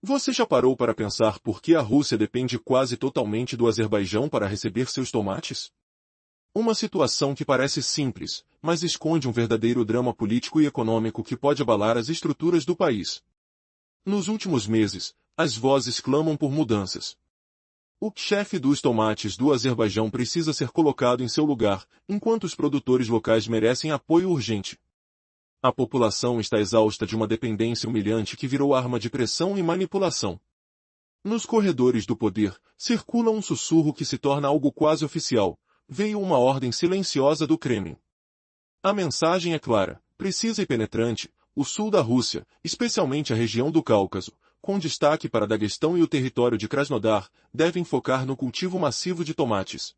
Você já parou para pensar por que a Rússia depende quase totalmente do Azerbaijão para receber seus tomates? Uma situação que parece simples, mas esconde um verdadeiro drama político e econômico que pode abalar as estruturas do país. Nos últimos meses, as vozes clamam por mudanças. O chefe dos tomates do Azerbaijão precisa ser colocado em seu lugar, enquanto os produtores locais merecem apoio urgente. A população está exausta de uma dependência humilhante que virou arma de pressão e manipulação. Nos corredores do poder, circula um sussurro que se torna algo quase oficial. Veio uma ordem silenciosa do Kremlin. A mensagem é clara, precisa e penetrante: o sul da Rússia, especialmente a região do Cáucaso, com destaque para Daguestão e o território de Krasnodar, devem focar no cultivo massivo de tomates.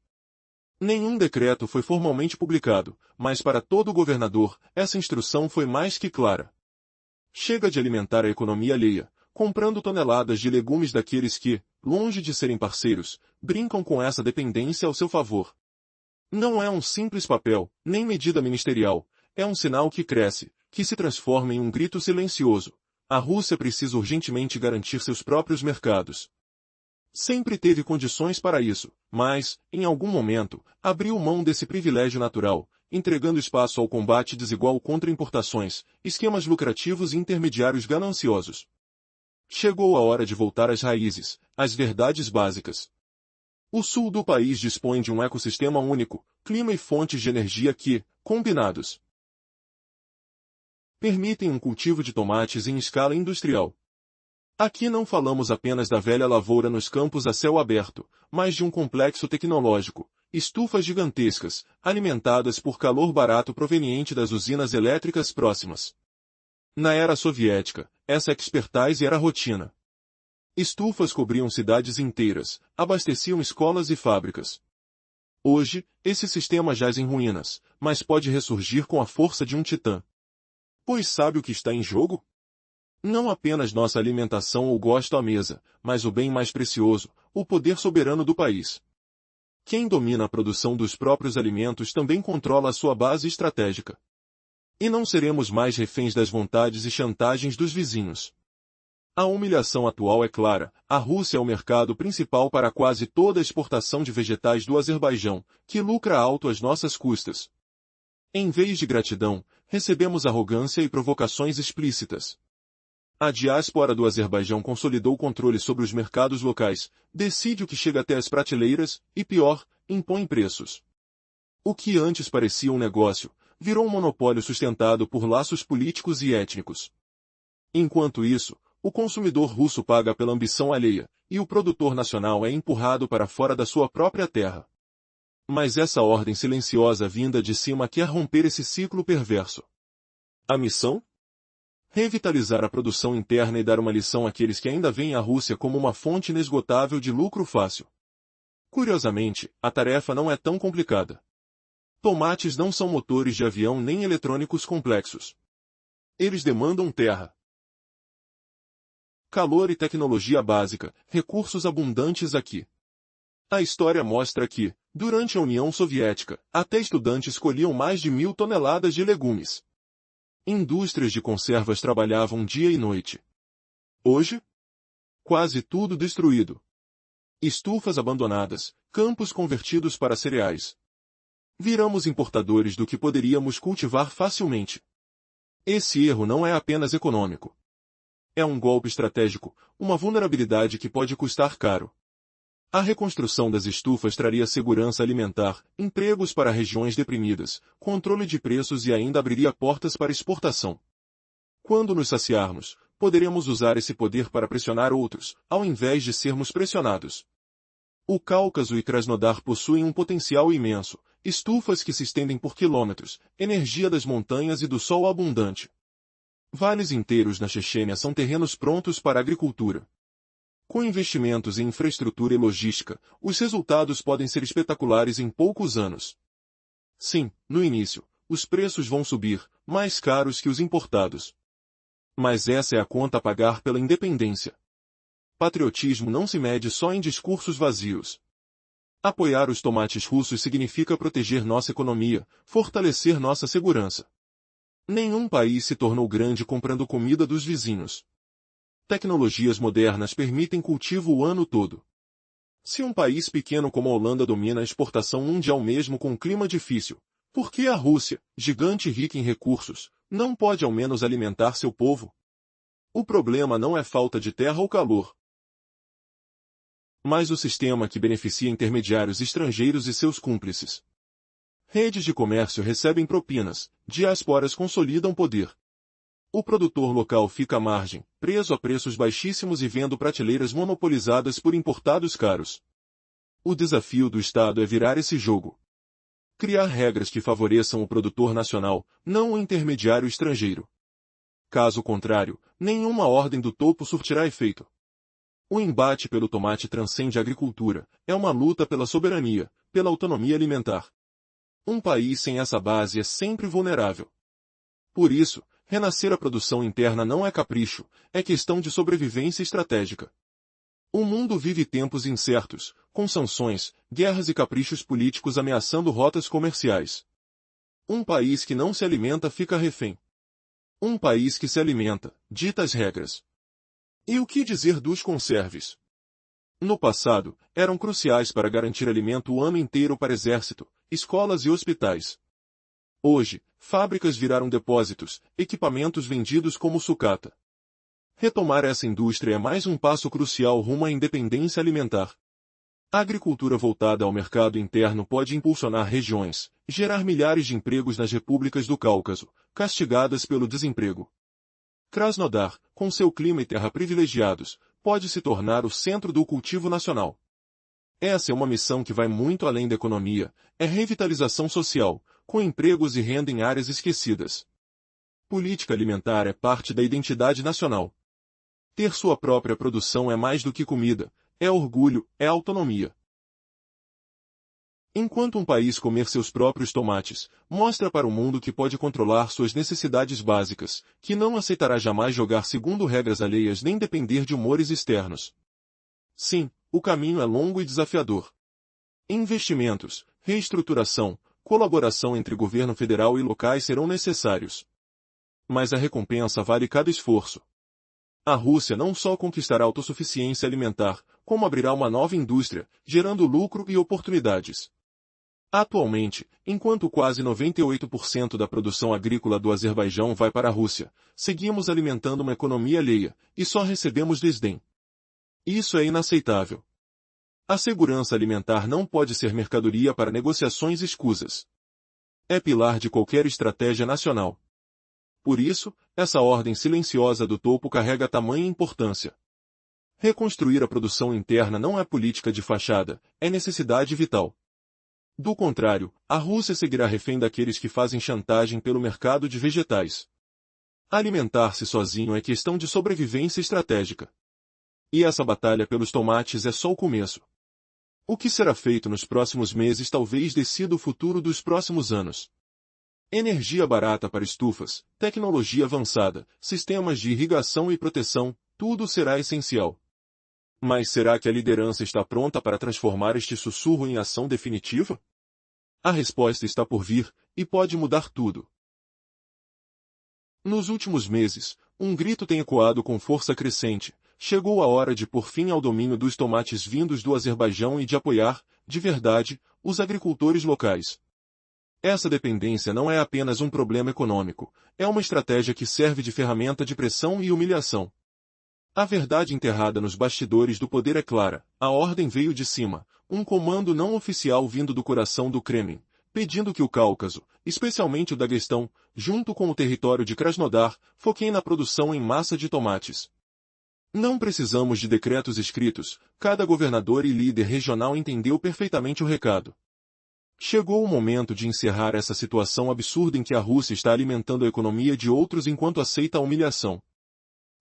Nenhum decreto foi formalmente publicado, mas para todo governador, essa instrução foi mais que clara. Chega de alimentar a economia alheia, comprando toneladas de legumes daqueles que, longe de serem parceiros, brincam com essa dependência ao seu favor. Não é um simples papel, nem medida ministerial, é um sinal que cresce, que se transforma em um grito silencioso. A Rússia precisa urgentemente garantir seus próprios mercados. Sempre teve condições para isso, mas, em algum momento, abriu mão desse privilégio natural, entregando espaço ao combate desigual contra importações, esquemas lucrativos e intermediários gananciosos. Chegou a hora de voltar às raízes, às verdades básicas. O sul do país dispõe de um ecossistema único, clima e fontes de energia que, combinados, permitem um cultivo de tomates em escala industrial. Aqui não falamos apenas da velha lavoura nos campos a céu aberto, mas de um complexo tecnológico, estufas gigantescas, alimentadas por calor barato proveniente das usinas elétricas próximas. Na era soviética, essa expertise era rotina. Estufas cobriam cidades inteiras, abasteciam escolas e fábricas. Hoje, esse sistema jaz em ruínas, mas pode ressurgir com a força de um titã. Pois sabe o que está em jogo? Não apenas nossa alimentação ou gosto à mesa, mas o bem mais precioso, o poder soberano do país. Quem domina a produção dos próprios alimentos também controla a sua base estratégica. E não seremos mais reféns das vontades e chantagens dos vizinhos. A humilhação atual é clara: a Rússia é o mercado principal para quase toda a exportação de vegetais do Azerbaijão, que lucra alto às nossas custas. Em vez de gratidão, recebemos arrogância e provocações explícitas. A diáspora do Azerbaijão consolidou o controle sobre os mercados locais, decide o que chega até as prateleiras, e pior, impõe preços. O que antes parecia um negócio, virou um monopólio sustentado por laços políticos e étnicos. Enquanto isso, o consumidor russo paga pela ambição alheia, e o produtor nacional é empurrado para fora da sua própria terra. Mas essa ordem silenciosa vinda de cima quer romper esse ciclo perverso. A missão? Revitalizar a produção interna e dar uma lição àqueles que ainda veem a Rússia como uma fonte inesgotável de lucro fácil. Curiosamente, a tarefa não é tão complicada. Tomates não são motores de avião nem eletrônicos complexos. Eles demandam terra, calor e tecnologia básica, recursos abundantes aqui. A história mostra que, durante a União Soviética, até estudantes colhiam mais de 1.000 toneladas de legumes. Indústrias de conservas trabalhavam dia e noite. Hoje? Quase tudo destruído. Estufas abandonadas, campos convertidos para cereais. Viramos importadores do que poderíamos cultivar facilmente. Esse erro não é apenas econômico. É um golpe estratégico, uma vulnerabilidade que pode custar caro. A reconstrução das estufas traria segurança alimentar, empregos para regiões deprimidas, controle de preços e ainda abriria portas para exportação. Quando nos saciarmos, poderemos usar esse poder para pressionar outros, ao invés de sermos pressionados. O Cáucaso e Krasnodar possuem um potencial imenso, estufas que se estendem por quilômetros, energia das montanhas e do sol abundante. Vales inteiros na Chechênia são terrenos prontos para a agricultura. Com investimentos em infraestrutura e logística, os resultados podem ser espetaculares em poucos anos. Sim, no início, os preços vão subir, mais caros que os importados. Mas essa é a conta a pagar pela independência. Patriotismo não se mede só em discursos vazios. Apoiar os tomates russos significa proteger nossa economia, fortalecer nossa segurança. Nenhum país se tornou grande comprando comida dos vizinhos. Tecnologias modernas permitem cultivo o ano todo. Se um país pequeno como a Holanda domina a exportação mundial mesmo com um clima difícil, por que a Rússia, gigante rica em recursos, não pode ao menos alimentar seu povo? O problema não é falta de terra ou calor, mas o sistema que beneficia intermediários estrangeiros e seus cúmplices. Redes de comércio recebem propinas, diásporas consolidam poder. O produtor local fica à margem, preso a preços baixíssimos e vendo prateleiras monopolizadas por importados caros. O desafio do Estado é virar esse jogo. Criar regras que favoreçam o produtor nacional, não o intermediário estrangeiro. Caso contrário, nenhuma ordem do topo surtirá efeito. O embate pelo tomate transcende a agricultura, é uma luta pela soberania, pela autonomia alimentar. Um país sem essa base é sempre vulnerável. Por isso, renascer a produção interna não é capricho, é questão de sobrevivência estratégica. O mundo vive tempos incertos, com sanções, guerras e caprichos políticos ameaçando rotas comerciais. Um país que não se alimenta fica refém. Um país que se alimenta, dita as regras. E o que dizer dos conserves? No passado, eram cruciais para garantir alimento o ano inteiro para exército, escolas e hospitais. Hoje, fábricas viraram depósitos, equipamentos vendidos como sucata. Retomar essa indústria é mais um passo crucial rumo à independência alimentar. A agricultura voltada ao mercado interno pode impulsionar regiões, gerar milhares de empregos nas repúblicas do Cáucaso, castigadas pelo desemprego. Krasnodar, com seu clima e terra privilegiados, pode se tornar o centro do cultivo nacional. Essa é uma missão que vai muito além da economia, é revitalização social, com empregos e renda em áreas esquecidas. Política alimentar é parte da identidade nacional. Ter sua própria produção é mais do que comida, é orgulho, é autonomia. Enquanto um país comer seus próprios tomates, mostra para o mundo que pode controlar suas necessidades básicas, que não aceitará jamais jogar segundo regras alheias nem depender de humores externos. Sim, o caminho é longo e desafiador. Investimentos, reestruturação, colaboração entre governo federal e locais serão necessários. Mas a recompensa vale cada esforço. A Rússia não só conquistará autossuficiência alimentar, como abrirá uma nova indústria, gerando lucro e oportunidades. Atualmente, enquanto quase 98% da produção agrícola do Azerbaijão vai para a Rússia, seguimos alimentando uma economia alheia, e só recebemos desdém. Isso é inaceitável. A segurança alimentar não pode ser mercadoria para negociações escusas. É pilar de qualquer estratégia nacional. Por isso, essa ordem silenciosa do topo carrega tamanha importância. Reconstruir a produção interna não é política de fachada, é necessidade vital. Do contrário, a Rússia seguirá refém daqueles que fazem chantagem pelo mercado de vegetais. Alimentar-se sozinho é questão de sobrevivência estratégica. E essa batalha pelos tomates é só o começo. O que será feito nos próximos meses talvez decida o futuro dos próximos anos. Energia barata para estufas, tecnologia avançada, sistemas de irrigação e proteção, tudo será essencial. Mas será que a liderança está pronta para transformar este sussurro em ação definitiva? A resposta está por vir, e pode mudar tudo. Nos últimos meses, um grito tem ecoado com força crescente. Chegou a hora de pôr fim ao domínio dos tomates vindos do Azerbaijão e de apoiar, de verdade, os agricultores locais. Essa dependência não é apenas um problema econômico, é uma estratégia que serve de ferramenta de pressão e humilhação. A verdade enterrada nos bastidores do poder é clara, a ordem veio de cima, um comando não oficial vindo do coração do Kremlin, pedindo que o Cáucaso, especialmente o Daguestão, junto com o território de Krasnodar, foquem na produção em massa de tomates. Não precisamos de decretos escritos, cada governador e líder regional entendeu perfeitamente o recado. Chegou o momento de encerrar essa situação absurda em que a Rússia está alimentando a economia de outros enquanto aceita a humilhação.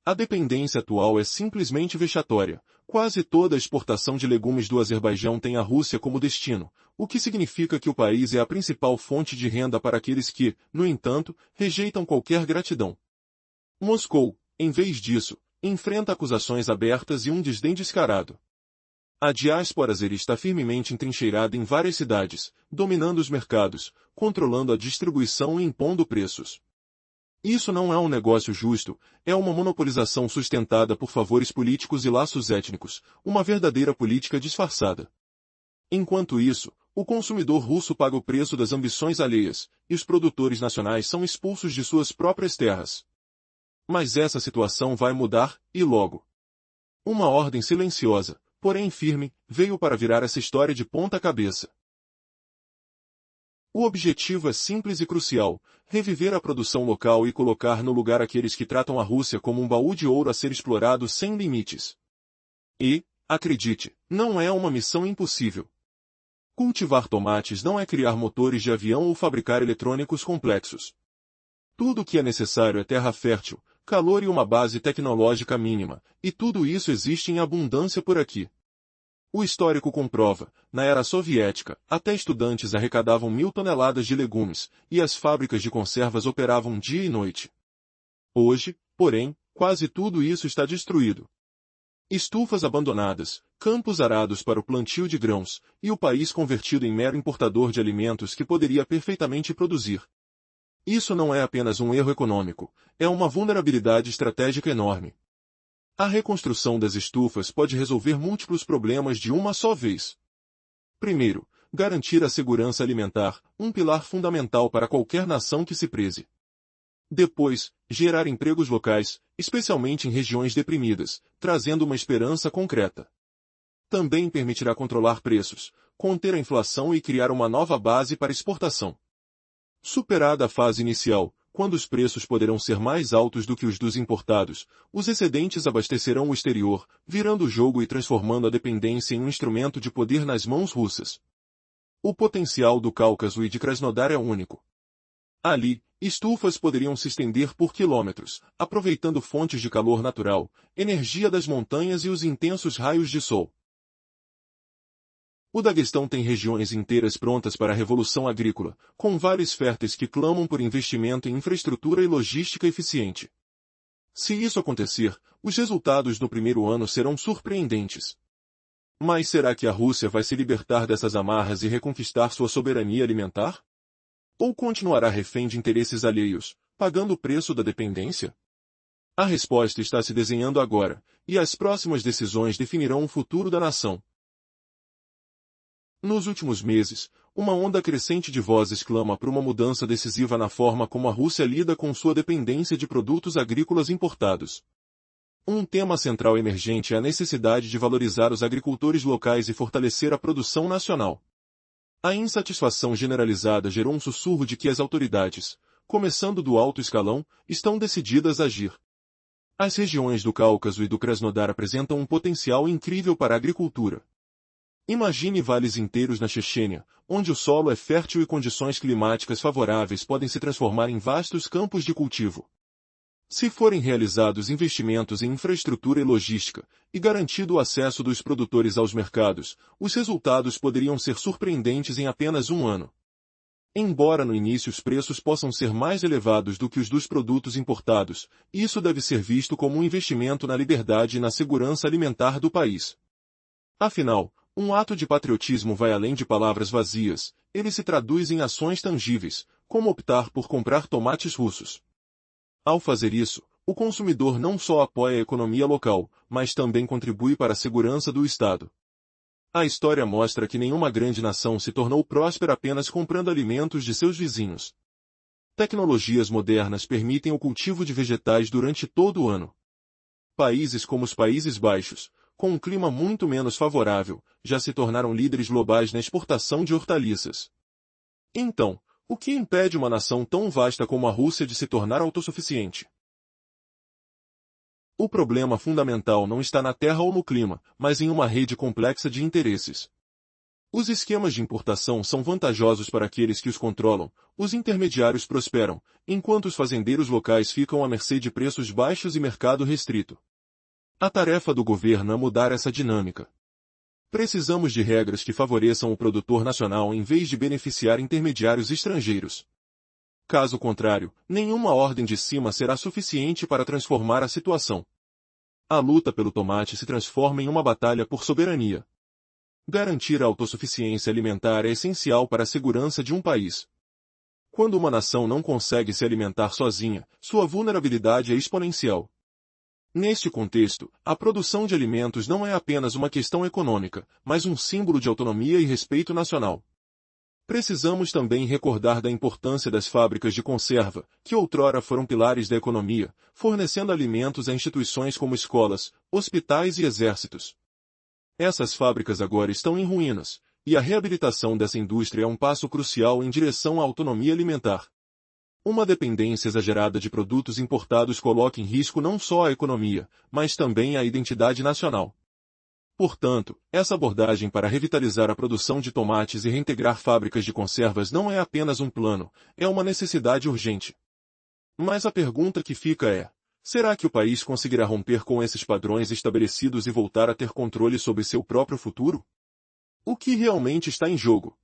A dependência atual é simplesmente vexatória. Quase toda a exportação de legumes do Azerbaijão tem a Rússia como destino, o que significa que o país é a principal fonte de renda para aqueles que, no entanto, rejeitam qualquer gratidão. Moscou, em vez disso, enfrenta acusações abertas e um desdém descarado. A diáspora azeri está firmemente entrincheirada em várias cidades, dominando os mercados, controlando a distribuição e impondo preços. Isso não é um negócio justo, é uma monopolização sustentada por favores políticos e laços étnicos, uma verdadeira política disfarçada. Enquanto isso, o consumidor russo paga o preço das ambições alheias, e os produtores nacionais são expulsos de suas próprias terras. Mas essa situação vai mudar, e logo. Uma ordem silenciosa, porém firme, veio para virar essa história de ponta cabeça. O objetivo é simples e crucial: reviver a produção local e colocar no lugar aqueles que tratam a Rússia como um baú de ouro a ser explorado sem limites. E, acredite, não é uma missão impossível. Cultivar tomates não é criar motores de avião ou fabricar eletrônicos complexos. Tudo o que é necessário é terra fértil, calor e uma base tecnológica mínima, e tudo isso existe em abundância por aqui. O histórico comprova, na era soviética, até estudantes arrecadavam 1.000 toneladas de legumes, e as fábricas de conservas operavam dia e noite. Hoje, porém, quase tudo isso está destruído. Estufas abandonadas, campos arados para o plantio de grãos, e o país convertido em mero importador de alimentos que poderia perfeitamente produzir. Isso não é apenas um erro econômico, é uma vulnerabilidade estratégica enorme. A reconstrução das estufas pode resolver múltiplos problemas de uma só vez. Primeiro, garantir a segurança alimentar, um pilar fundamental para qualquer nação que se preze. Depois, gerar empregos locais, especialmente em regiões deprimidas, trazendo uma esperança concreta. Também permitirá controlar preços, conter a inflação e criar uma nova base para exportação. Superada a fase inicial, quando os preços poderão ser mais altos do que os dos importados, os excedentes abastecerão o exterior, virando o jogo e transformando a dependência em um instrumento de poder nas mãos russas. O potencial do Cáucaso e de Krasnodar é único. Ali, estufas poderiam se estender por quilômetros, aproveitando fontes de calor natural, energia das montanhas e os intensos raios de sol. O Daguestão tem regiões inteiras prontas para a revolução agrícola, com vales férteis que clamam por investimento em infraestrutura e logística eficiente. Se isso acontecer, os resultados no primeiro ano serão surpreendentes. Mas será que a Rússia vai se libertar dessas amarras e reconquistar sua soberania alimentar? Ou continuará refém de interesses alheios, pagando o preço da dependência? A resposta está se desenhando agora, e as próximas decisões definirão o futuro da nação. Nos últimos meses, uma onda crescente de vozes clama por uma mudança decisiva na forma como a Rússia lida com sua dependência de produtos agrícolas importados. Um tema central emergente é a necessidade de valorizar os agricultores locais e fortalecer a produção nacional. A insatisfação generalizada gerou um sussurro de que as autoridades, começando do alto escalão, estão decididas a agir. As regiões do Cáucaso e do Krasnodar apresentam um potencial incrível para a agricultura. Imagine vales inteiros na Chechênia, onde o solo é fértil e condições climáticas favoráveis podem se transformar em vastos campos de cultivo. Se forem realizados investimentos em infraestrutura e logística, e garantido o acesso dos produtores aos mercados, os resultados poderiam ser surpreendentes em apenas um ano. Embora no início os preços possam ser mais elevados do que os dos produtos importados, isso deve ser visto como um investimento na liberdade e na segurança alimentar do país. Afinal, um ato de patriotismo vai além de palavras vazias, ele se traduz em ações tangíveis, como optar por comprar tomates russos. Ao fazer isso, o consumidor não só apoia a economia local, mas também contribui para a segurança do Estado. A história mostra que nenhuma grande nação se tornou próspera apenas comprando alimentos de seus vizinhos. Tecnologias modernas permitem o cultivo de vegetais durante todo o ano. Países como os Países Baixos, com um clima muito menos favorável, já se tornaram líderes globais na exportação de hortaliças. Então, o que impede uma nação tão vasta como a Rússia de se tornar autossuficiente? O problema fundamental não está na terra ou no clima, mas em uma rede complexa de interesses. Os esquemas de importação são vantajosos para aqueles que os controlam, os intermediários prosperam, enquanto os fazendeiros locais ficam à mercê de preços baixos e mercado restrito. A tarefa do governo é mudar essa dinâmica. Precisamos de regras que favoreçam o produtor nacional em vez de beneficiar intermediários estrangeiros. Caso contrário, nenhuma ordem de cima será suficiente para transformar a situação. A luta pelo tomate se transforma em uma batalha por soberania. Garantir a autossuficiência alimentar é essencial para a segurança de um país. Quando uma nação não consegue se alimentar sozinha, sua vulnerabilidade é exponencial. Neste contexto, a produção de alimentos não é apenas uma questão econômica, mas um símbolo de autonomia e respeito nacional. Precisamos também recordar da importância das fábricas de conserva, que outrora foram pilares da economia, fornecendo alimentos a instituições como escolas, hospitais e exércitos. Essas fábricas agora estão em ruínas, e a reabilitação dessa indústria é um passo crucial em direção à autonomia alimentar. Uma dependência exagerada de produtos importados coloca em risco não só a economia, mas também a identidade nacional. Portanto, essa abordagem para revitalizar a produção de tomates e reintegrar fábricas de conservas não é apenas um plano, é uma necessidade urgente. Mas a pergunta que fica é: será que o país conseguirá romper com esses padrões estabelecidos e voltar a ter controle sobre seu próprio futuro? O que realmente está em jogo?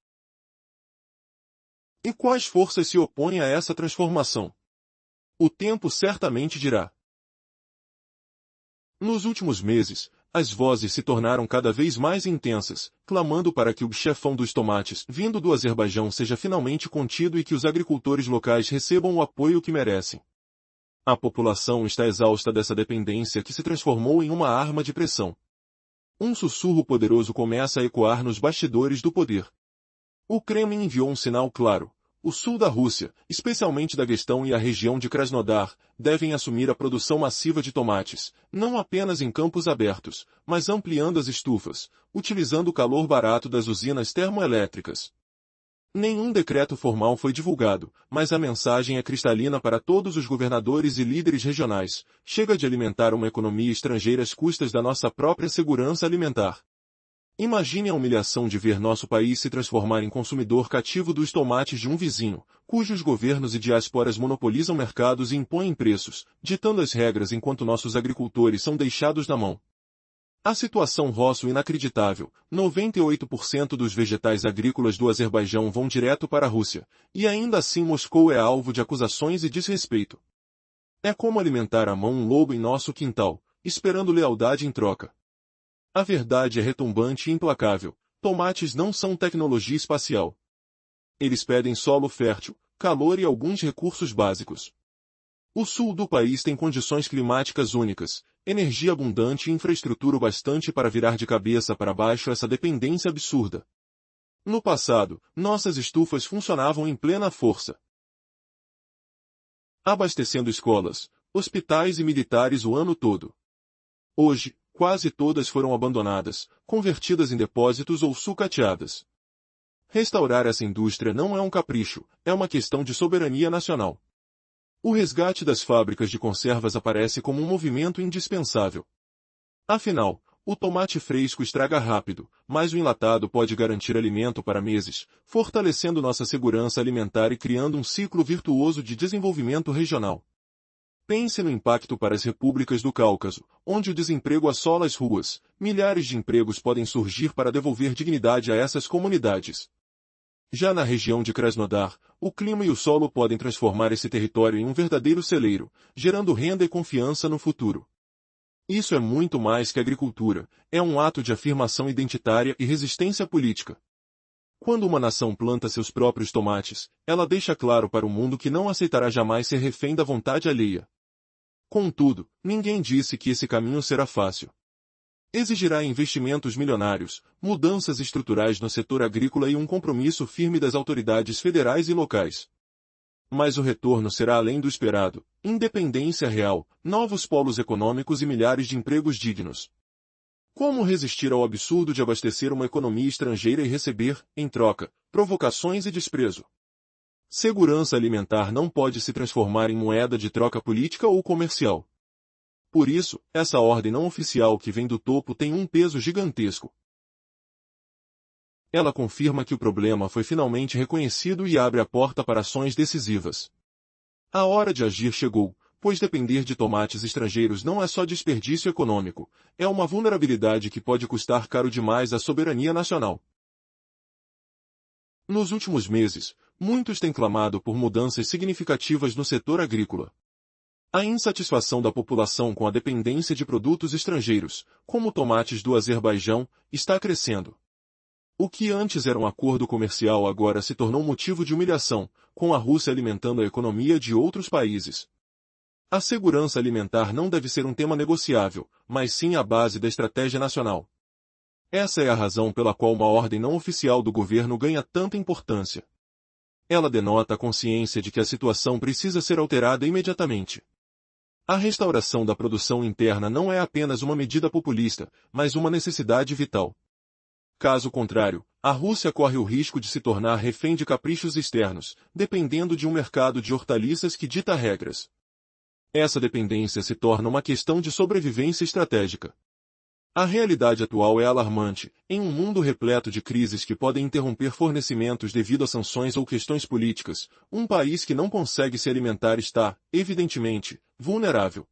E quais forças se opõem a essa transformação? O tempo certamente dirá. Nos últimos meses, as vozes se tornaram cada vez mais intensas, clamando para que o chefão dos tomates, vindo do Azerbaijão, seja finalmente contido e que os agricultores locais recebam o apoio que merecem. A população está exausta dessa dependência que se transformou em uma arma de pressão. Um sussurro poderoso começa a ecoar nos bastidores do poder. O Kremlin enviou um sinal claro. O sul da Rússia, especialmente Daguestão e a região de Krasnodar, devem assumir a produção massiva de tomates, não apenas em campos abertos, mas ampliando as estufas, utilizando o calor barato das usinas termoelétricas. Nenhum decreto formal foi divulgado, mas a mensagem é cristalina para todos os governadores e líderes regionais: chega de alimentar uma economia estrangeira às custas da nossa própria segurança alimentar. Imagine a humilhação de ver nosso país se transformar em consumidor cativo dos tomates de um vizinho, cujos governos e diásporas monopolizam mercados e impõem preços, ditando as regras enquanto nossos agricultores são deixados na mão. A situação roça o inacreditável: 98% dos vegetais agrícolas do Azerbaijão vão direto para a Rússia, e ainda assim Moscou é alvo de acusações e desrespeito. É como alimentar à mão um lobo em nosso quintal, esperando lealdade em troca. A verdade é retumbante e implacável: tomates não são tecnologia espacial. Eles pedem solo fértil, calor e alguns recursos básicos. O sul do país tem condições climáticas únicas, energia abundante e infraestrutura bastante para virar de cabeça para baixo essa dependência absurda. No passado, nossas estufas funcionavam em plena força, abastecendo escolas, hospitais e militares o ano todo. Hoje, quase todas foram abandonadas, convertidas em depósitos ou sucateadas. Restaurar essa indústria não é um capricho, é uma questão de soberania nacional. O resgate das fábricas de conservas aparece como um movimento indispensável. Afinal, o tomate fresco estraga rápido, mas o enlatado pode garantir alimento para meses, fortalecendo nossa segurança alimentar e criando um ciclo virtuoso de desenvolvimento regional. Pense no impacto para as repúblicas do Cáucaso, onde o desemprego assola as ruas. Milhares de empregos podem surgir para devolver dignidade a essas comunidades. Já na região de Krasnodar, o clima e o solo podem transformar esse território em um verdadeiro celeiro, gerando renda e confiança no futuro. Isso é muito mais que agricultura, é um ato de afirmação identitária e resistência política. Quando uma nação planta seus próprios tomates, ela deixa claro para o mundo que não aceitará jamais ser refém da vontade alheia. Contudo, ninguém disse que esse caminho será fácil. Exigirá investimentos milionários, mudanças estruturais no setor agrícola e um compromisso firme das autoridades federais e locais. Mas o retorno será além do esperado: independência real, novos polos econômicos e milhares de empregos dignos. Como resistir ao absurdo de abastecer uma economia estrangeira e receber, em troca, provocações e desprezo? Segurança alimentar não pode se transformar em moeda de troca política ou comercial. Por isso, essa ordem não oficial que vem do topo tem um peso gigantesco. Ela confirma que o problema foi finalmente reconhecido e abre a porta para ações decisivas. A hora de agir chegou, pois depender de tomates estrangeiros não é só desperdício econômico, é uma vulnerabilidade que pode custar caro demais à soberania nacional. Nos últimos meses, muitos têm clamado por mudanças significativas no setor agrícola. A insatisfação da população com a dependência de produtos estrangeiros, como tomates do Azerbaijão, está crescendo. O que antes era um acordo comercial agora se tornou motivo de humilhação, com a Rússia alimentando a economia de outros países. A segurança alimentar não deve ser um tema negociável, mas sim a base da estratégia nacional. Essa é a razão pela qual uma ordem não oficial do governo ganha tanta importância. Ela denota a consciência de que a situação precisa ser alterada imediatamente. A restauração da produção interna não é apenas uma medida populista, mas uma necessidade vital. Caso contrário, a Rússia corre o risco de se tornar refém de caprichos externos, dependendo de um mercado de hortaliças que dita regras. Essa dependência se torna uma questão de sobrevivência estratégica. A realidade atual é alarmante, em um mundo repleto de crises que podem interromper fornecimentos devido a sanções ou questões políticas. Um país que não consegue se alimentar está, evidentemente, vulnerável.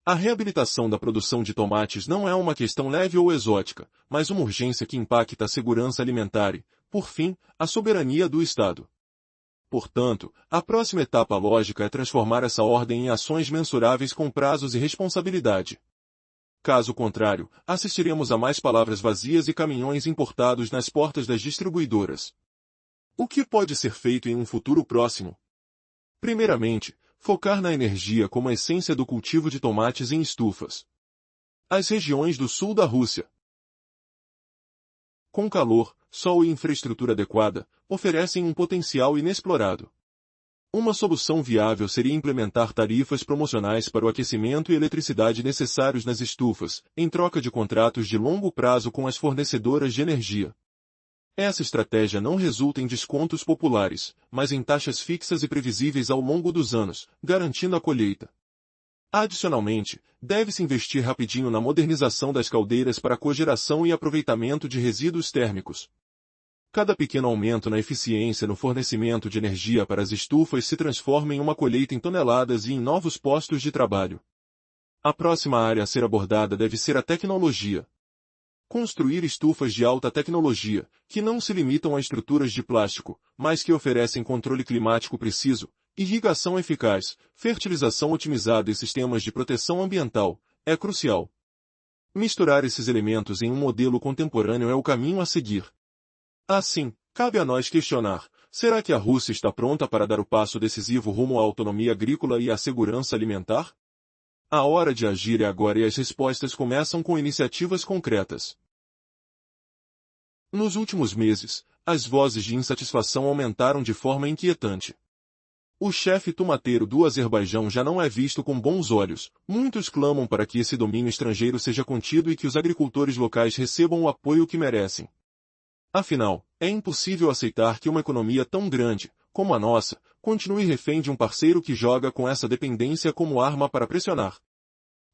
A reabilitação da produção de tomates não é uma questão leve ou exótica, mas uma urgência que impacta a segurança alimentar e, por fim, a soberania do Estado. Portanto, a próxima etapa lógica é transformar essa ordem em ações mensuráveis com prazos e responsabilidade. Caso contrário, assistiremos a mais palavras vazias e caminhões importados nas portas das distribuidoras. O que pode ser feito em um futuro próximo? Primeiramente, focar na energia como a essência do cultivo de tomates em estufas. As regiões do sul da Rússia, com calor, sol e infraestrutura adequada, oferecem um potencial inexplorado. Uma solução viável seria implementar tarifas promocionais para o aquecimento e eletricidade necessários nas estufas, em troca de contratos de longo prazo com as fornecedoras de energia. Essa estratégia não resulta em descontos populares, mas em taxas fixas e previsíveis ao longo dos anos, garantindo a colheita. Adicionalmente, deve-se investir rapidinho na modernização das caldeiras para cogeração e aproveitamento de resíduos térmicos. Cada pequeno aumento na eficiência no fornecimento de energia para as estufas se transforma em uma colheita em toneladas e em novos postos de trabalho. A próxima área a ser abordada deve ser a tecnologia. Construir estufas de alta tecnologia, que não se limitam a estruturas de plástico, mas que oferecem controle climático preciso, irrigação eficaz, fertilização otimizada e sistemas de proteção ambiental, é crucial. Misturar esses elementos em um modelo contemporâneo é o caminho a seguir. Assim, cabe a nós questionar, será que a Rússia está pronta para dar o passo decisivo rumo à autonomia agrícola e à segurança alimentar? A hora de agir é agora e as respostas começam com iniciativas concretas. Nos últimos meses, as vozes de insatisfação aumentaram de forma inquietante. O chefe tomateiro do Azerbaijão já não é visto com bons olhos. Muitos clamam para que esse domínio estrangeiro seja contido e que os agricultores locais recebam o apoio que merecem. Afinal, é impossível aceitar que uma economia tão grande, como a nossa, continue refém de um parceiro que joga com essa dependência como arma para pressionar.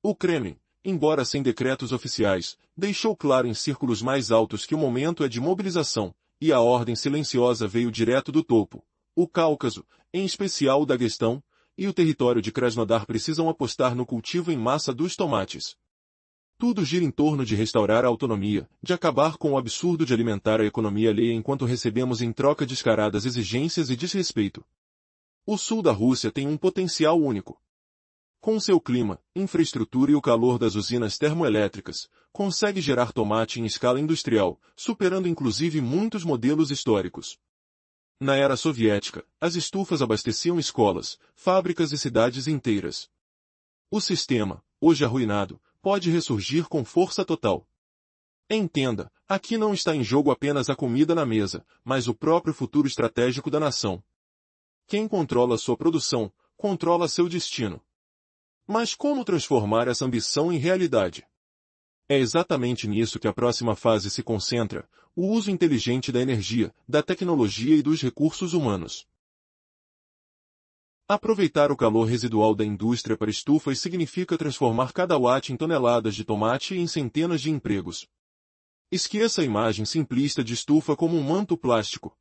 O Kremlin, embora sem decretos oficiais, deixou claro em círculos mais altos que o momento é de mobilização, e a ordem silenciosa veio direto do topo. O Cáucaso, em especial o Daguestão, e o território de Krasnodar precisam apostar no cultivo em massa dos tomates. Tudo gira em torno de restaurar a autonomia, de acabar com o absurdo de alimentar a economia alheia enquanto recebemos em troca descaradas exigências e desrespeito. O sul da Rússia tem um potencial único. Com seu clima, infraestrutura e o calor das usinas termoelétricas, consegue gerar tomate em escala industrial, superando inclusive muitos modelos históricos. Na era soviética, as estufas abasteciam escolas, fábricas e cidades inteiras. O sistema, hoje arruinado, pode ressurgir com força total. Entenda, aqui não está em jogo apenas a comida na mesa, mas o próprio futuro estratégico da nação. Quem controla sua produção, controla seu destino. Mas como transformar essa ambição em realidade? É exatamente nisso que a próxima fase se concentra, o uso inteligente da energia, da tecnologia e dos recursos humanos. Aproveitar o calor residual da indústria para estufas significa transformar cada watt em toneladas de tomate e em centenas de empregos. Esqueça a imagem simplista de estufa como um manto plástico.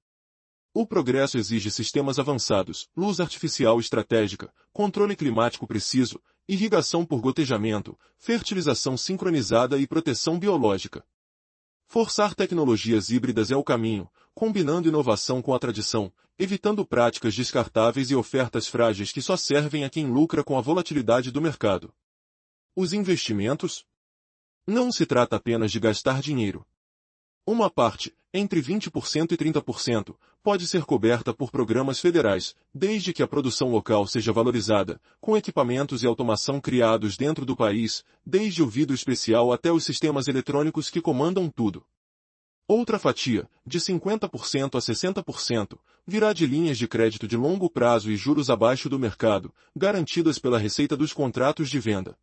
O progresso exige sistemas avançados, luz artificial estratégica, controle climático preciso, irrigação por gotejamento, fertilização sincronizada e proteção biológica. Forçar tecnologias híbridas é o caminho, combinando inovação com a tradição, evitando práticas descartáveis e ofertas frágeis que só servem a quem lucra com a volatilidade do mercado. Os investimentos? Não se trata apenas de gastar dinheiro. Uma parte, entre 20% e 30%, pode ser coberta por programas federais, desde que a produção local seja valorizada, com equipamentos e automação criados dentro do país, desde o vidro especial até os sistemas eletrônicos que comandam tudo. Outra fatia, de 50% a 60%, virá de linhas de crédito de longo prazo e juros abaixo do mercado, garantidas pela receita dos contratos de venda.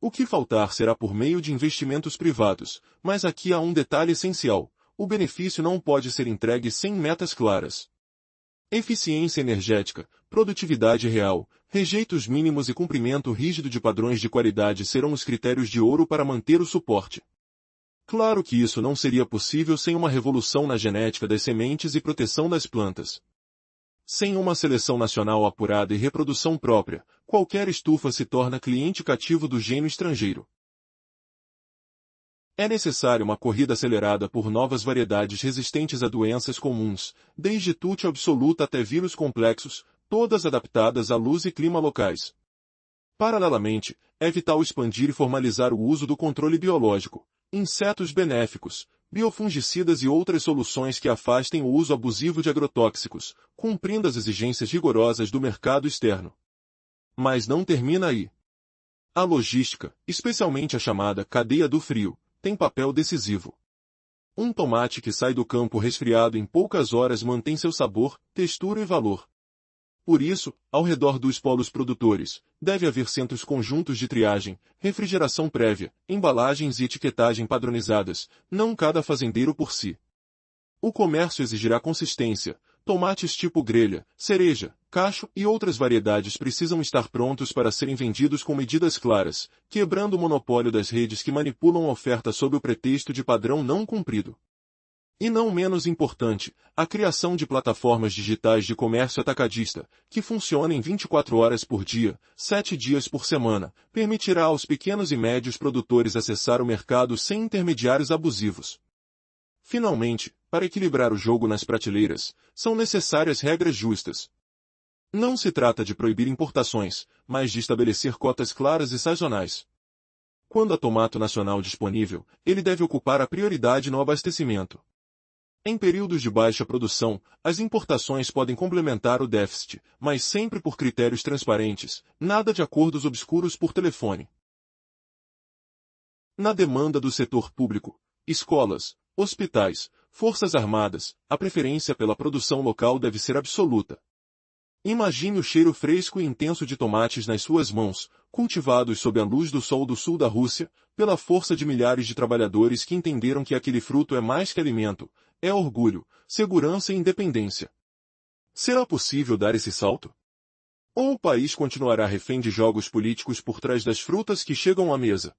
O que faltar será por meio de investimentos privados, mas aqui há um detalhe essencial: o benefício não pode ser entregue sem metas claras. Eficiência energética, produtividade real, rejeitos mínimos e cumprimento rígido de padrões de qualidade serão os critérios de ouro para manter o suporte. Claro que isso não seria possível sem uma revolução na genética das sementes e proteção das plantas. Sem uma seleção nacional apurada e reprodução própria, qualquer estufa se torna cliente cativo do gênio estrangeiro. É necessária uma corrida acelerada por novas variedades resistentes a doenças comuns, desde tute absoluta até vírus complexos, todas adaptadas à luz e clima locais. Paralelamente, é vital expandir e formalizar o uso do controle biológico, insetos benéficos, biofungicidas e outras soluções que afastem o uso abusivo de agrotóxicos, cumprindo as exigências rigorosas do mercado externo. Mas não termina aí. A logística, especialmente a chamada cadeia do frio, tem papel decisivo. Um tomate que sai do campo resfriado em poucas horas mantém seu sabor, textura e valor. Por isso, ao redor dos polos produtores, deve haver centros conjuntos de triagem, refrigeração prévia, embalagens e etiquetagem padronizadas, não cada fazendeiro por si. O comércio exigirá consistência. Tomates tipo grelha, cereja, cacho e outras variedades precisam estar prontos para serem vendidos com medidas claras, quebrando o monopólio das redes que manipulam a oferta sob o pretexto de padrão não cumprido. E não menos importante, a criação de plataformas digitais de comércio atacadista, que funcionem 24 horas por dia, 7 dias por semana, permitirá aos pequenos e médios produtores acessar o mercado sem intermediários abusivos. Finalmente, para equilibrar o jogo nas prateleiras, são necessárias regras justas. Não se trata de proibir importações, mas de estabelecer cotas claras e sazonais. Quando há tomate nacional disponível, ele deve ocupar a prioridade no abastecimento. Em períodos de baixa produção, as importações podem complementar o déficit, mas sempre por critérios transparentes, nada de acordos obscuros por telefone. Na demanda do setor público, escolas, hospitais, forças armadas, a preferência pela produção local deve ser absoluta. Imagine o cheiro fresco e intenso de tomates nas suas mãos, cultivados sob a luz do sol do sul da Rússia, pela força de milhares de trabalhadores que entenderam que aquele fruto é mais que alimento, é orgulho, segurança e independência. Será possível dar esse salto? Ou o país continuará refém de jogos políticos por trás das frutas que chegam à mesa?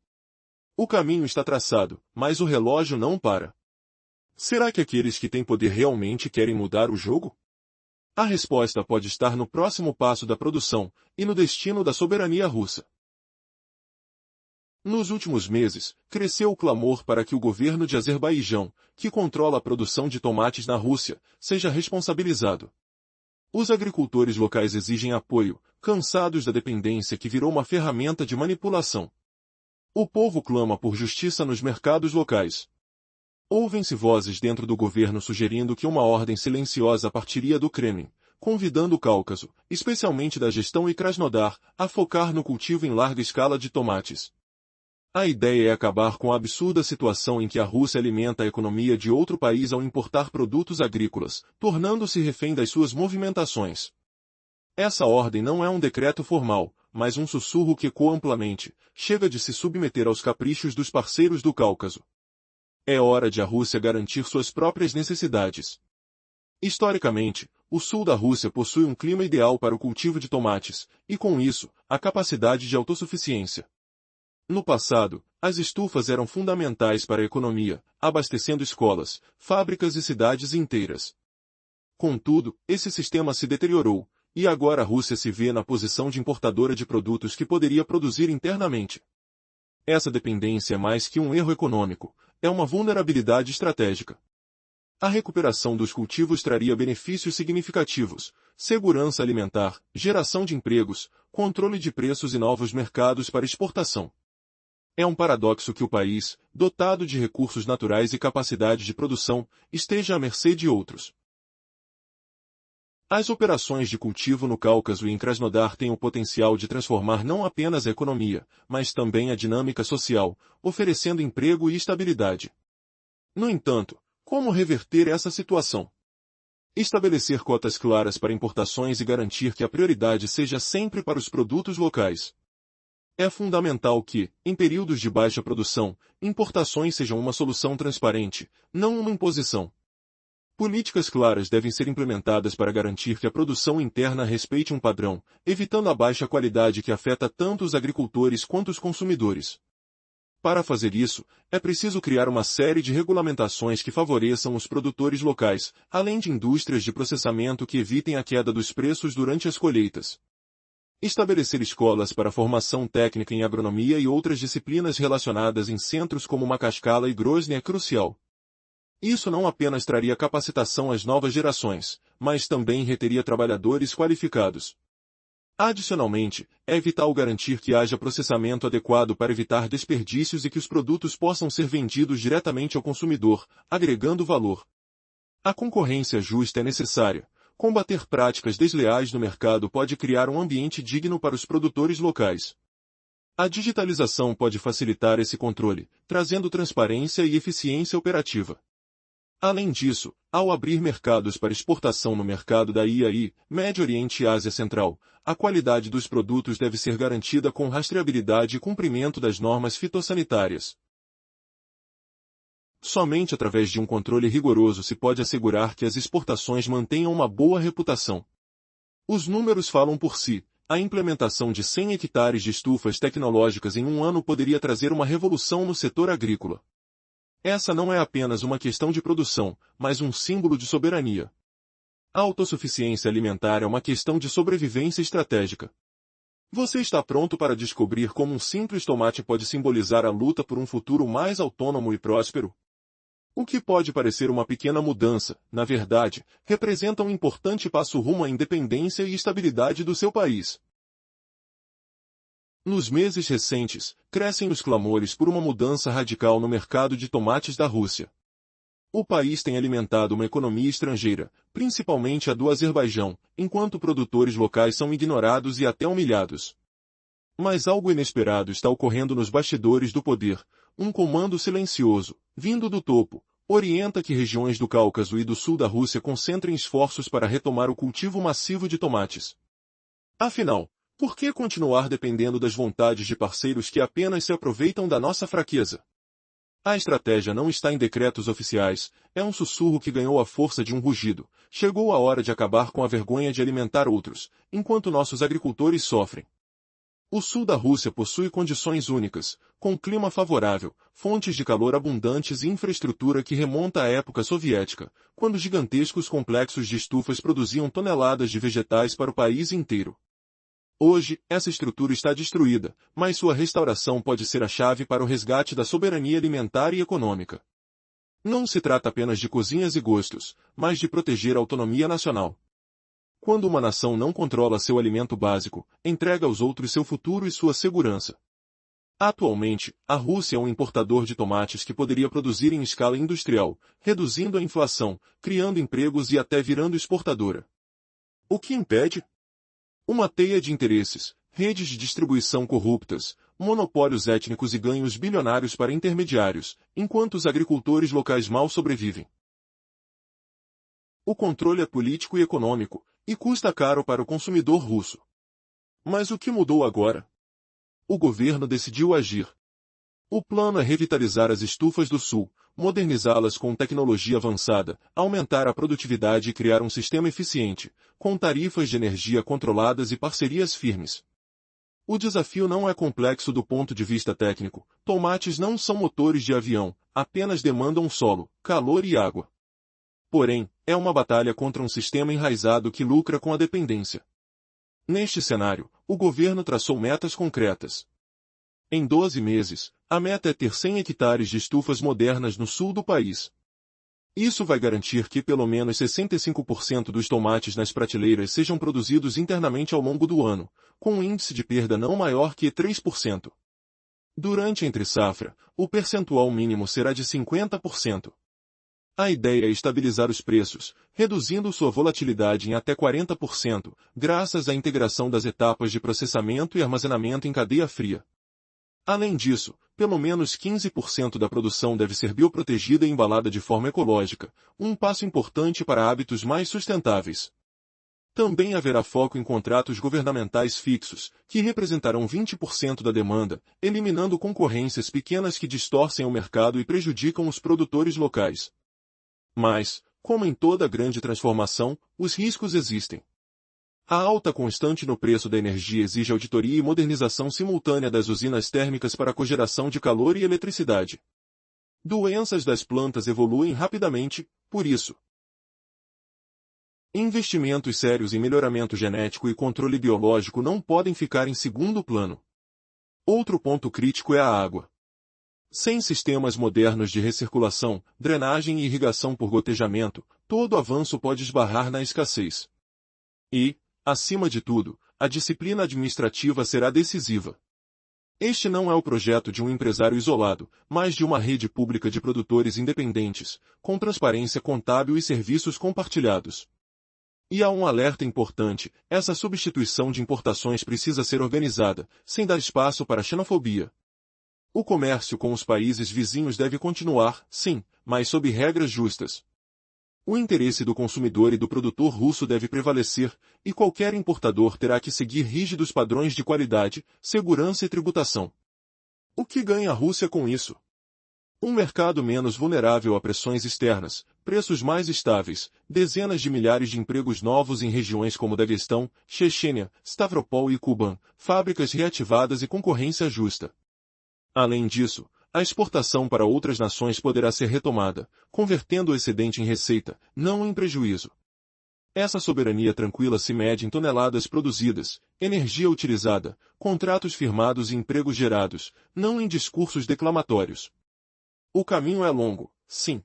O caminho está traçado, mas o relógio não para. Será que aqueles que têm poder realmente querem mudar o jogo? A resposta pode estar no próximo passo da produção e no destino da soberania russa. Nos últimos meses, cresceu o clamor para que o governo de Azerbaijão, que controla a produção de tomates na Rússia, seja responsabilizado. Os agricultores locais exigem apoio, cansados da dependência que virou uma ferramenta de manipulação. O povo clama por justiça nos mercados locais. Ouvem-se vozes dentro do governo sugerindo que uma ordem silenciosa partiria do Kremlin, convidando o Cáucaso, especialmente da gestão e Krasnodar, a focar no cultivo em larga escala de tomates. A ideia é acabar com a absurda situação em que a Rússia alimenta a economia de outro país ao importar produtos agrícolas, tornando-se refém das suas movimentações. Essa ordem não é um decreto formal, mas um sussurro que ecoa amplamente: chega de se submeter aos caprichos dos parceiros do Cáucaso. É hora de a Rússia garantir suas próprias necessidades. Historicamente, o sul da Rússia possui um clima ideal para o cultivo de tomates, e com isso, a capacidade de autossuficiência. No passado, as estufas eram fundamentais para a economia, abastecendo escolas, fábricas e cidades inteiras. Contudo, esse sistema se deteriorou, e agora a Rússia se vê na posição de importadora de produtos que poderia produzir internamente. Essa dependência é mais que um erro econômico, é uma vulnerabilidade estratégica. A recuperação dos cultivos traria benefícios significativos: segurança alimentar, geração de empregos, controle de preços e novos mercados para exportação. É um paradoxo que o país, dotado de recursos naturais e capacidade de produção, esteja à mercê de outros. As operações de cultivo no Cáucaso e em Krasnodar têm o potencial de transformar não apenas a economia, mas também a dinâmica social, oferecendo emprego e estabilidade. No entanto, como reverter essa situação? Estabelecer cotas claras para importações e garantir que a prioridade seja sempre para os produtos locais. É fundamental que, em períodos de baixa produção, importações sejam uma solução transparente, não uma imposição. Políticas claras devem ser implementadas para garantir que a produção interna respeite um padrão, evitando a baixa qualidade que afeta tanto os agricultores quanto os consumidores. Para fazer isso, é preciso criar uma série de regulamentações que favoreçam os produtores locais, além de indústrias de processamento que evitem a queda dos preços durante as colheitas. Estabelecer escolas para formação técnica em agronomia e outras disciplinas relacionadas em centros como Makhachkala e Grozny é crucial. Isso não apenas traria capacitação às novas gerações, mas também reteria trabalhadores qualificados. Adicionalmente, é vital garantir que haja processamento adequado para evitar desperdícios e que os produtos possam ser vendidos diretamente ao consumidor, agregando valor. A concorrência justa é necessária. Combater práticas desleais no mercado pode criar um ambiente digno para os produtores locais. A digitalização pode facilitar esse controle, trazendo transparência e eficiência operativa. Além disso, ao abrir mercados para exportação no mercado da IAI, Médio Oriente e Ásia Central, a qualidade dos produtos deve ser garantida com rastreabilidade e cumprimento das normas fitossanitárias. Somente através de um controle rigoroso se pode assegurar que as exportações mantenham uma boa reputação. Os números falam por si. A implementação de 100 hectares de estufas tecnológicas em um ano poderia trazer uma revolução no setor agrícola. Essa não é apenas uma questão de produção, mas um símbolo de soberania. A autossuficiência alimentar é uma questão de sobrevivência estratégica. Você está pronto para descobrir como um simples tomate pode simbolizar a luta por um futuro mais autônomo e próspero? O que pode parecer uma pequena mudança, na verdade, representa um importante passo rumo à independência e estabilidade do seu país. Nos meses recentes, crescem os clamores por uma mudança radical no mercado de tomates da Rússia. O país tem alimentado uma economia estrangeira, principalmente a do Azerbaijão, enquanto produtores locais são ignorados e até humilhados. Mas algo inesperado está ocorrendo nos bastidores do poder. Um comando silencioso, vindo do topo, orienta que regiões do Cáucaso e do sul da Rússia concentrem esforços para retomar o cultivo massivo de tomates. Afinal, por que continuar dependendo das vontades de parceiros que apenas se aproveitam da nossa fraqueza? A estratégia não está em decretos oficiais, é um sussurro que ganhou a força de um rugido. Chegou a hora de acabar com a vergonha de alimentar outros, enquanto nossos agricultores sofrem. O sul da Rússia possui condições únicas, com clima favorável, fontes de calor abundantes e infraestrutura que remonta à época soviética, quando gigantescos complexos de estufas produziam toneladas de vegetais para o país inteiro. Hoje, essa estrutura está destruída, mas sua restauração pode ser a chave para o resgate da soberania alimentar e econômica. Não se trata apenas de cozinhas e gostos, mas de proteger a autonomia nacional. Quando uma nação não controla seu alimento básico, entrega aos outros seu futuro e sua segurança. Atualmente, a Rússia é um importador de tomates que poderia produzir em escala industrial, reduzindo a inflação, criando empregos e até virando exportadora. O que impede? Uma teia de interesses, redes de distribuição corruptas, monopólios étnicos e ganhos bilionários para intermediários, enquanto os agricultores locais mal sobrevivem. O controle é político e econômico, e custa caro para o consumidor russo. Mas o que mudou agora? O governo decidiu agir. O plano é revitalizar as estufas do Sul, modernizá-las com tecnologia avançada, aumentar a produtividade e criar um sistema eficiente, com tarifas de energia controladas e parcerias firmes. O desafio não é complexo do ponto de vista técnico. Tomates não são motores de avião, apenas demandam solo, calor e água. Porém, é uma batalha contra um sistema enraizado que lucra com a dependência. Neste cenário, o governo traçou metas concretas. Em 12 meses, a meta é ter 100 hectares de estufas modernas no sul do país. Isso vai garantir que pelo menos 65% dos tomates nas prateleiras sejam produzidos internamente ao longo do ano, com um índice de perda não maior que 3%. Durante a entre-safra, o percentual mínimo será de 50%. A ideia é estabilizar os preços, reduzindo sua volatilidade em até 40%, graças à integração das etapas de processamento e armazenamento em cadeia fria. Além disso, pelo menos 15% da produção deve ser bioprotegida e embalada de forma ecológica, um passo importante para hábitos mais sustentáveis. Também haverá foco em contratos governamentais fixos, que representarão 20% da demanda, eliminando concorrências pequenas que distorcem o mercado e prejudicam os produtores locais. Mas, como em toda grande transformação, os riscos existem. A alta constante no preço da energia exige auditoria e modernização simultânea das usinas térmicas para a cogeração de calor e eletricidade. Doenças das plantas evoluem rapidamente, por isso. Investimentos sérios em melhoramento genético e controle biológico não podem ficar em segundo plano. Outro ponto crítico é a água. Sem sistemas modernos de recirculação, drenagem e irrigação por gotejamento, todo avanço pode esbarrar na escassez. E, acima de tudo, a disciplina administrativa será decisiva. Este não é o projeto de um empresário isolado, mas de uma rede pública de produtores independentes, com transparência contábil e serviços compartilhados. E há um alerta importante: essa substituição de importações precisa ser organizada, sem dar espaço para xenofobia. O comércio com os países vizinhos deve continuar, sim, mas sob regras justas. O interesse do consumidor e do produtor russo deve prevalecer, e qualquer importador terá que seguir rígidos padrões de qualidade, segurança e tributação. O que ganha a Rússia com isso? Um mercado menos vulnerável a pressões externas, preços mais estáveis, dezenas de milhares de empregos novos em regiões como Daguestão, Chechênia, Stavropol e Kuban, fábricas reativadas e concorrência justa. Além disso, a exportação para outras nações poderá ser retomada, convertendo o excedente em receita, não em prejuízo. Essa soberania tranquila se mede em toneladas produzidas, energia utilizada, contratos firmados e empregos gerados, não em discursos declamatórios. O caminho é longo, sim.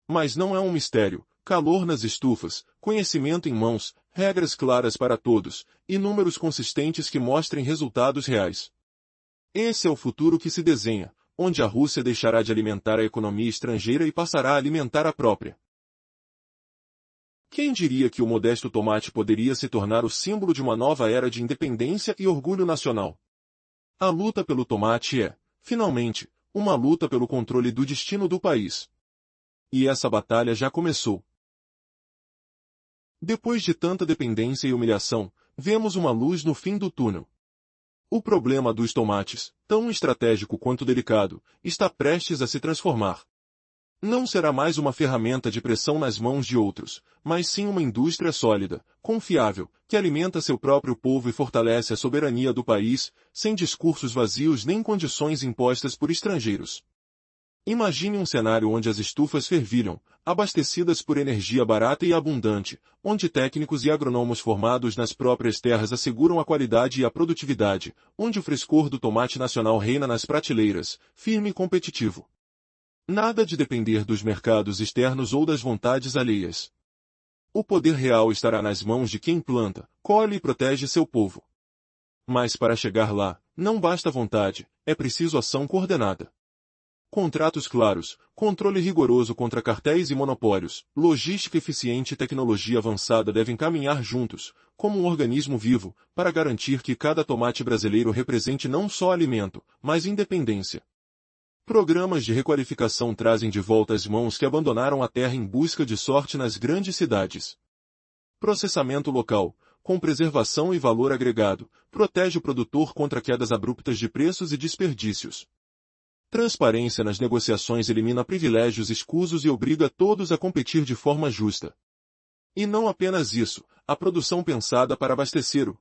Mas não é um mistério: calor nas estufas, conhecimento em mãos, regras claras para todos, e números consistentes que mostrem resultados reais. Esse é o futuro que se desenha, onde a Rússia deixará de alimentar a economia estrangeira e passará a alimentar a própria. Quem diria que o modesto tomate poderia se tornar o símbolo de uma nova era de independência e orgulho nacional? A luta pelo tomate é, finalmente, uma luta pelo controle do destino do país. E essa batalha já começou. Depois de tanta dependência e humilhação, vemos uma luz no fim do túnel. O problema dos tomates, tão estratégico quanto delicado, está prestes a se transformar. Não será mais uma ferramenta de pressão nas mãos de outros, mas sim uma indústria sólida, confiável, que alimenta seu próprio povo e fortalece a soberania do país, sem discursos vazios nem condições impostas por estrangeiros. Imagine um cenário onde as estufas fervilham, abastecidas por energia barata e abundante, onde técnicos e agrônomos formados nas próprias terras asseguram a qualidade e a produtividade, onde o frescor do tomate nacional reina nas prateleiras, firme e competitivo. Nada de depender dos mercados externos ou das vontades alheias. O poder real estará nas mãos de quem planta, colhe e protege seu povo. Mas para chegar lá, não basta vontade, é preciso ação coordenada. Contratos claros, controle rigoroso contra cartéis e monopólios, logística eficiente e tecnologia avançada devem caminhar juntos, como um organismo vivo, para garantir que cada tomate brasileiro represente não só alimento, mas independência. Programas de requalificação trazem de volta as mãos que abandonaram a terra em busca de sorte nas grandes cidades. Processamento local, com preservação e valor agregado, protege o produtor contra quedas abruptas de preços e desperdícios. Transparência nas negociações elimina privilégios escusos e obriga todos a competir de forma justa. E não apenas isso, a produção pensada para abastecer o